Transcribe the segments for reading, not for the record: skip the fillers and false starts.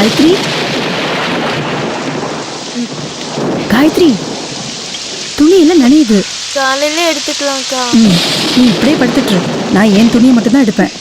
காயத்ரி, காயத்ரி, துணி எல்லாம் நனையுது. காலையில எடுத்துக்கலாம்க்கா. நீ இப்படியே படுத்துட்டு இரு. நான் என் துணியை மட்டும் தான் எடுப்பேன்.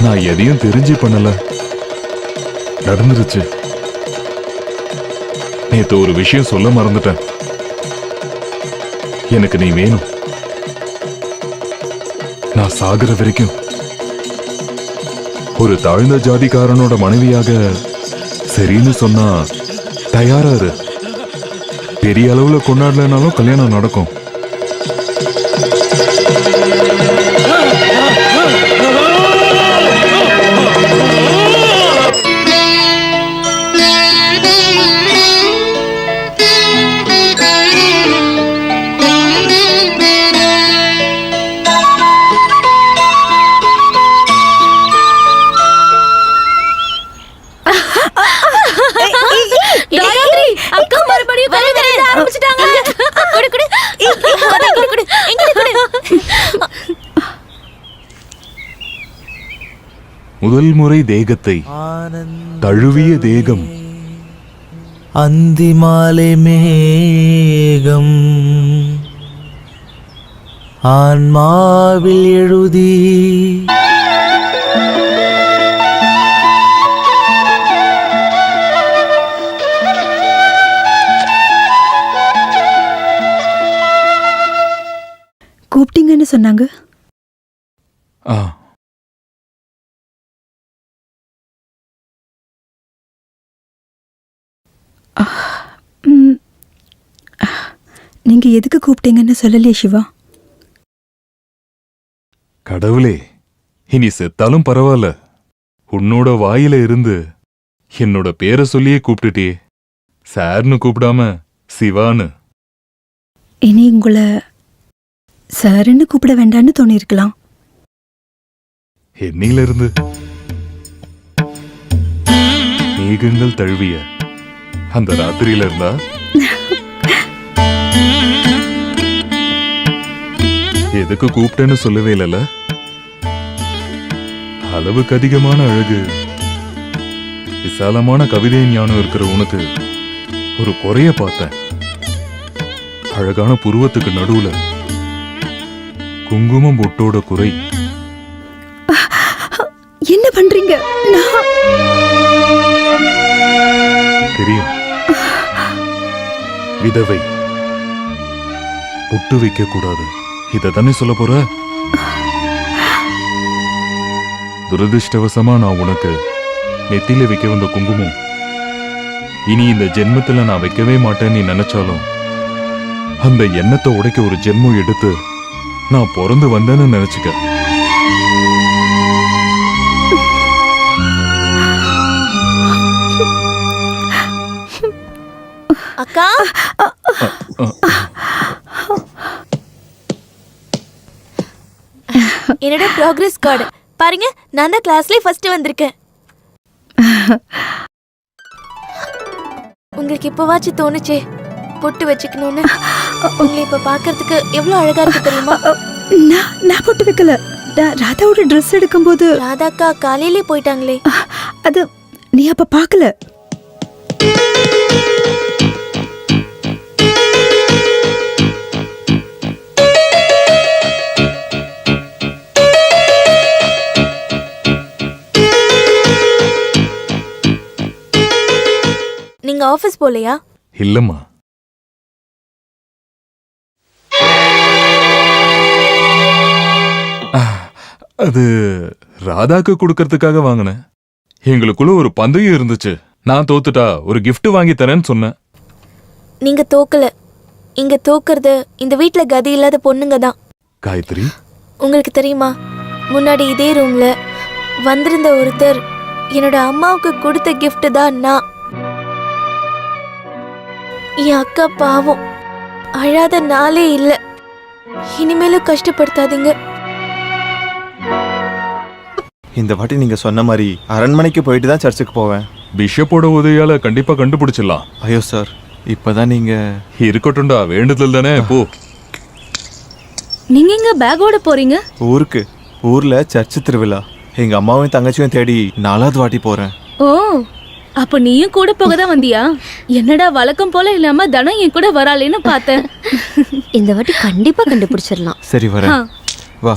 நான் எதையும் தெரிஞ்சு பண்ணல, நடந்துருச்சு. நேத்து ஒரு விஷயம் சொல்ல மறந்துட்டேன். எனக்கு நீ வேணும். நான் சாகுற வரைக்கும் ஒரு தாழ்ந்த ஜாதிக்காரனோட மனைவியாக சரின்னு சொன்னா தயாரா இரு. பெரிய அளவுல கொண்டாடலனாலும் கல்யாணம் நடக்கும். முதல் முறை தேகத்தை தழுவிய தேகம் அந்திமாலை மேகம் ஆன்மாவில் எழுதி கூப்பிட்டீங்கன்னு சொன்னாங்க. நீங்க எதுக்கு கூப்பிட்டீங்கன்னு சொல்லலையே சிவா? கடவுளே, இனி செத்தாலும் பரவாயில்ல, உன்னோட வாயில இருந்து என்னோட பேரை சொல்லியே கூப்பிட்டுட்டே. சார்னு கூப்பிடாம சிவான்னு. இனி உங்களை சாருன்னு கூப்பிட வேண்டான்னு தோணிருக்கலாம். என்னையில இருந்து மேகங்கள் தழுவிய அந்த ராத்திரியில இருந்தா எதுக்கு கூப்பிட்டேன்னு சொல்லவே இல்லைல்ல. அளவுக்கு அதிகமான அழகு, விசாலமான கவிதை ஞானம் இருக்கிற உனக்கு ஒரு குறைய பார்த்தேன். அழகான புருவத்துக்கு நடுவுல குங்குமம் பொட்டோட குறை. என்ன பண்றீங்க? தெரியும், விதவை பொட்டு வைக்க கூடாது, இத தானே சொல்ல போற? துரதிருஷ்டவசமா நான் உனக்கு நெத்தியில வைக்க வந்த குங்குமம் இனி இந்த ஜென்மத்துல நான் வைக்கவே மாட்டேன்னு நீ நினைச்சாலும் அந்த எண்ணத்தை உடைக்க ஒரு ஜென்மம் எடுத்து நான் பிறந்து வந்தேன்னு நினைச்சுக்க. அக்கா என்னோட ப்ராக்ரஸ் கார்டு பாருங்க, நான் தான் கிளாஸ்லயே ஃபர்ஸ்ட் வந்திருக்கேன். உங்களுக்கு இப்பவாச்சும் தோணுச்சே பொட்டு வச்சுக்கணும்னு? உங்களை இப்ப பாக்குறதுக்கு எவ்வளவு அழகா இருக்கு தெரியுமா? நான் போட்டு வைக்கல. ராதாவோட ட்ரெஸ் எடுக்கும்போது ராதாக்கா காலையிலே போயிட்டாங்களே. அது நீ அப்ப பார்க்கல. நீங்க ஆபீஸ் போலையா? இல்லம்மா, அது ராதாக்கு கொடுக்கறதுக்காக வாங்கினேன். எங்களுக்குள்ள ஒரு பந்தயம் இருந்துச்சு. நான் தோத்துட்டா ஒரு gift வாங்கி தரேன்னு சொன்னேன். நீங்க தோக்கல. இங்க தோக்குறது இந்த வீட்ல கதி இல்லாத பொண்ணுங்க தான். காயத்ரி, உங்களுக்கு தெரியுமா, முன்னாடி இதே ரூம்ல வந்திருந்த ஒருத்தர் என்னோட அம்மாவுக்கு கொடுத்த gift தான் நான். என் அக்கா பாவம், அழாத நாளே இல்ல. இனிமேலும் கஷ்டப்படுத்தாதீங்க. இந்த வாட்டி நீங்க சொன்ன மாதிரி அரண்மனைக்கு போயிட்டு தான் சர்ச்சுக்கு போவேன். பிஷப்போட உதவியால கண்டிப்பா கண்டுபிடிச்சிடலாம். ஐயோ சார், இப்பதான் நீங்க இருக்கட்டும்டா, வேண்டுதல் தானே. போ. நீங்க எங்க பேக்கோட போறீங்க? ஊருக்கு. ஊர்ல சர்ச்சு திருவிழா. எங்க அம்மாவையும் தங்கச்சியும் தேடி 4வது வாட்டி போறேன். ஓ, அப்ப நீயும் கூட போக தான் வந்தியா? என்னடா வழக்கம் போல இல்லாம தனம் என் கூட வராளேன்னு பார்த்தேன். இந்த வாட்டி கண்டிப்பா கண்டுபிடிச்சிடலாம். சரி வரேன். வா.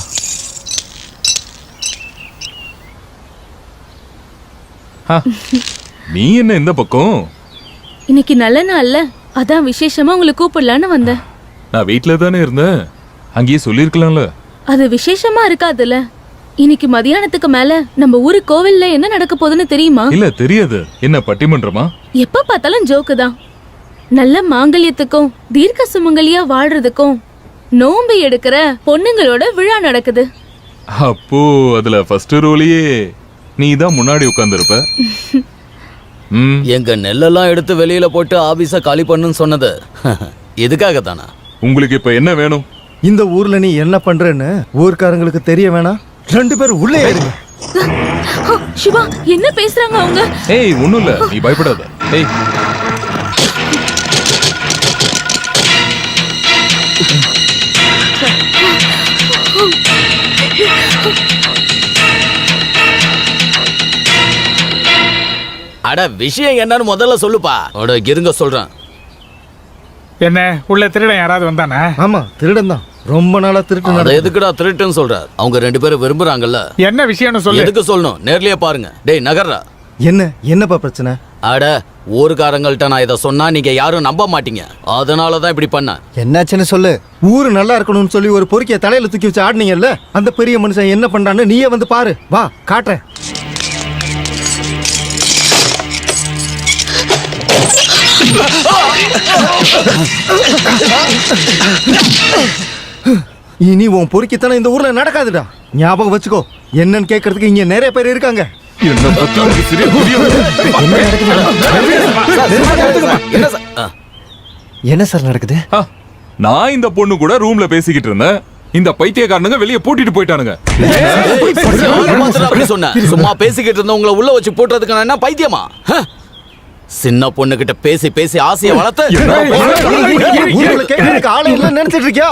நீ என்ன இந்த பக்கம்? இன்னைக்கு நல்ல நாள்ல, அதான் விசேஷமா உங்களை கூப்பிடலான்னு வந்தேன். நான் வீட்ல தானே இருந்தேன், அங்கேயே சொல்லிருக்கலாம்ல. அது விசேஷமா இருக்காதுல்ல? இன்னைக்கு மதியானத்துக்கு மேல நம்ம ஊரு கோவில்ல என்ன நடக்க போகுதுன்னு தெரியுமா? இல்ல, தெரியாது. என்ன பட்டிமன்றமா? எப்ப பார்த்தாலும் ஜோக்கு தான். நல்ல மாங்கல்யத்துக்கும் தீர்க்க சுமங்கலியா வாழ்றதுக்கும் நோம்பு எடுக்கிற பொண்ணுங்களோட விழா நடக்குது. அப்போ அதுல ஃபர்ஸ்ட் ரோலையே நீ தான் முன்னாடி உட்கார்ந்திருப்ப. எங்க நெல்லெல்லாம் எடுத்து வெளியில போட்டு ஆபீஸ காலி பண்ணுன்னு சொன்னது எதுக்காக தானா? உங்களுக்கு இப்ப என்ன வேணும்? இந்த ஊர்ல நீ என்ன பண்றேன்னு ஊர்க்காரங்களுக்கு தெரிய வேணாம். 2 பேரும் உள்ளே இருங்க. சிவா, என்ன பேசுறாங்க அவங்க? ஏய், ஒண்ணும் இல்ல, நீ பயப்படாத. ஏய், அட, விஷயம் என்னன்னு முதல்ல சொல்லுப்பா. அட, இருங்க சொல்றேன். என்ன உள்ள திருடன் யாராவது வந்தானா? ஆமா, திருடன் தான். ரொம்ப நாளா திருட்டு அத நடக்குது. எதுக்குடா திருட்டுன்னு சொல்றார்? அவங்க 2 பேரும் விரும்புறாங்கல்ல. என்ன விஷயம்னு சொல்லு. எதுக்கு சொல்லணும்? நேர்லயே பாருங்க. டேய் நகர்றா. என்னப்பா பிரச்சனை? அட, ஊருக்காரங்கள்ட்ட நான் இதை சொன்னா நீங்க யாரும் நம்ப மாட்டீங்க. அதனாலதான் இப்படி பண்ண. என்னாச்சுன்னு சொல்லு. ஊரு நல்லா இருக்கணும்னு சொல்லி ஒரு பொறுக்கிய தலையில தூக்கி வச்சு ஆடுனீங்கல்ல, அந்த பெரிய மனுஷன் என்ன பண்றான்னு நீயே வந்து பாரு. வா, காட்டுறேன். இனி உன் பொறுக்கித்தனம் இந்த ஊர்ல நடக்காதுடா. ஞாபகம் வச்சுக்கோ. என்னன்னு கேட்கறதுக்கு இங்க நிறைய பேர் இருக்காங்க. என்ன பத்தி உனக்கு சரியா புரியும்? என்ன சார் நடக்குது? நான் இந்த பொண்ணு கூட ரூம்ல பேசிக்கிட்டு இருந்தேன். இந்த பைத்தியக்காரனுங்க வெளியே பூட்டிட்டு போயிட்டானுங்க. அப்படி சொன்ன, சும்மா பேசிக்கிட்டு இருந்த உங்களை உள்ள வச்சு போட்டுறதுக்கு நான் என்ன பைத்தியமா? சின்ன பொண்ணு கிட்ட பேசி பேசி ஆசையை வளர்த்து ஆளு இல்ல நினைச்சிட்டு இருக்கியா?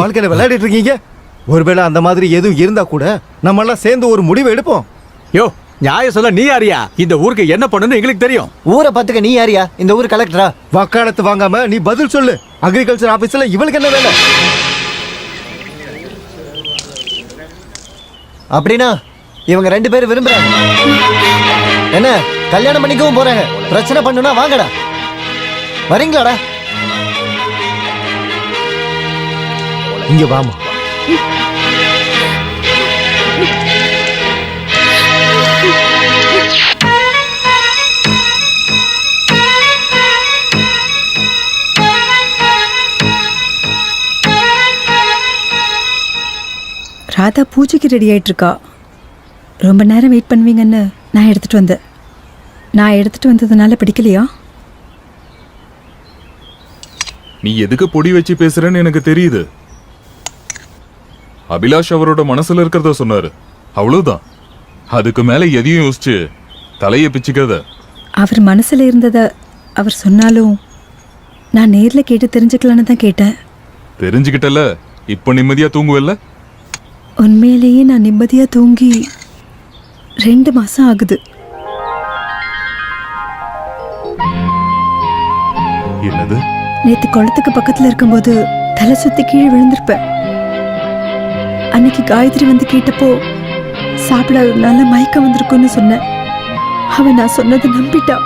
வாழ்க்கையில விளையாடிட்டு இருக்கீங்க. ஒருவேளை அந்த மாதிரி எதுவும் இருந்தா கூட நம்ம எல்லாம் சேர்ந்து ஒரு முடிவு எடுப்போம். யோ, நியாயம் சொல்ல நீ யாரியா? இந்த ஊருக்கு என்ன பண்ணணும்னு எங்களுக்கு தெரியும். ஊரை பாத்துக்க நீ யாரியா? இந்த ஊர் கலெக்டரா? வக்காலத்து வாங்காம நீ பதில் சொல்லு. அக்ரிகல்ச்சர் ஆபீஸ்ல இவளுக்கு என்ன வேலை? அப்படின்னா இவங்க 2 பேரும் விரும்புறாங்க. என்ன கல்யாணம் பண்ணிக்கவும் போறாங்க. பிரச்சனை பண்ணுனா வாங்கடா. வரீங்களாடா? இங்க வாமா. ராதா பூஜைக்கு ரெடி ஆயிட்டு இருக்கா. ரொம்ப நேரம் வெயிட் பண்ணுவீங்கன்னு நான் எடுத்துட்டு வந்தேன். நான் எடுத்துட்டு வந்ததுனால பிடிக்கலையா? நீ எதுக்கு பொடி வச்சு பேசுறேன்னு எனக்கு தெரியுது. அபிலாஷ் அவரோட மனசுல இருக்கிறத சொன்னாரு, அவ்வளவுதான். அதுக்கு மேல எதையும் யோசிச்சு தலைய பிச்சுக்காத. அவர் மனசுல இருந்தத அவர் சொன்னாலும் நான் நேர்ல கேட்டு தெரிஞ்சுக்கலான்னு தான் கேட்டேன். தெரிஞ்சுக்கிட்டல, இப்ப நிம்மதியா தூங்குவல்ல? உண்மையிலேயே நான் நிம்மதியா தூங்கி 2 மாசம் ஆகுது. என்னது? நேத்து குளத்துக்கு பக்கத்துல இருக்கும்போது தலை சுத்தி கீழே விழுந்திருப்பேன். அன்னைக்கு காயத்ரி வந்து கேட்டப்போ சாப்பிட நல்ல மயக்கம் வந்திருக்குன்னு சொன்னேன். அவன் நான் சொன்னதை நம்பிட்டா.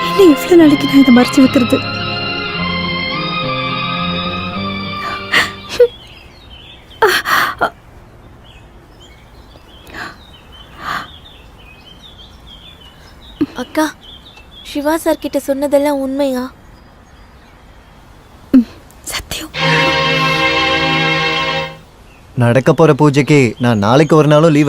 இன்னும் எவ்வளவு நாளைக்கு நான் இதை மறைச்சு வைக்கிறது? அக்கா, சிவா சார் கிட்ட சொன்னதெல்லாம் உண்மையா? சத்தியம். நடக்க போற பூஜைக்கு நான் நாளைக்கு ஒரு நாளும் லீவ்